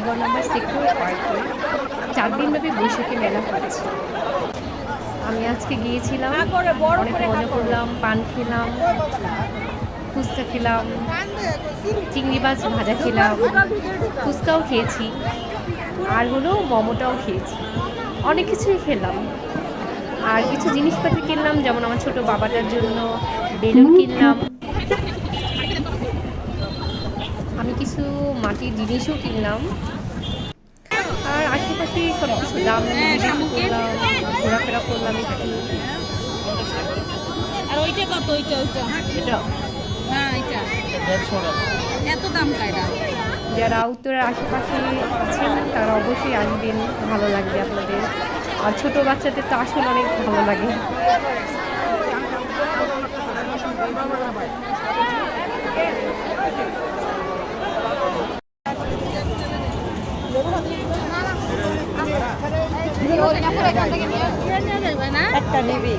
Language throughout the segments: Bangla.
11 নম্বর সেক্টর পার্কে 4 দিনব্যাপী বৈশাখী মেলা হচ্ছে। আমি আজকে গিয়েছিলাম, অনেক মজা করলাম, পান খেলাম, ফুচকা খেলাম, চিংড়ি মাছ ভাজা খেলাম, ফুচকাও খেয়েছি, আর হলো মোমোটাও খেয়েছি, অনেক কিছুই খেলাম। আর কিছু জিনিসপাতি কিনলাম, যেমন আমার ছোট বাবাটার জন্য বেলুন কিনলাম। আমি কিছু মাটির জিনিসও কিনলাম। আর আশেপাশে সব কিছু দাম করলাম, ঘোরাফেরা করলাম একটু। আর ওইটা কত? ওইটা এটা হ্যাঁ, এটা এত দাম কায়দা। যারা উত্তরের আশেপাশে আছেন তারা অবশ্যই আসবেন, ভালো লাগবে আপনাদের। আর ছোটো বাচ্চাদের তো আসলে অনেক ভালো লাগে। একটা নিবি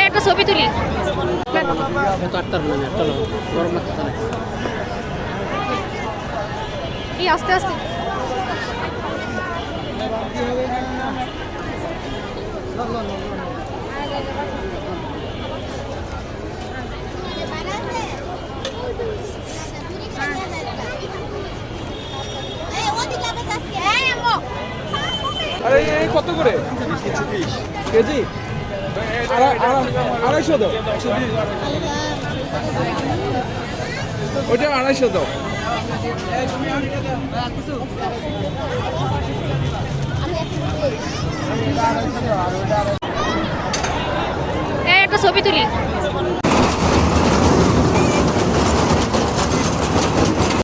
একটা ছবি তুলি। কি আস্তে আস্তে আরে এই কত করে কেজি? 250 দাও। ওইটা 250 দাও। একটা ছবি তুলি।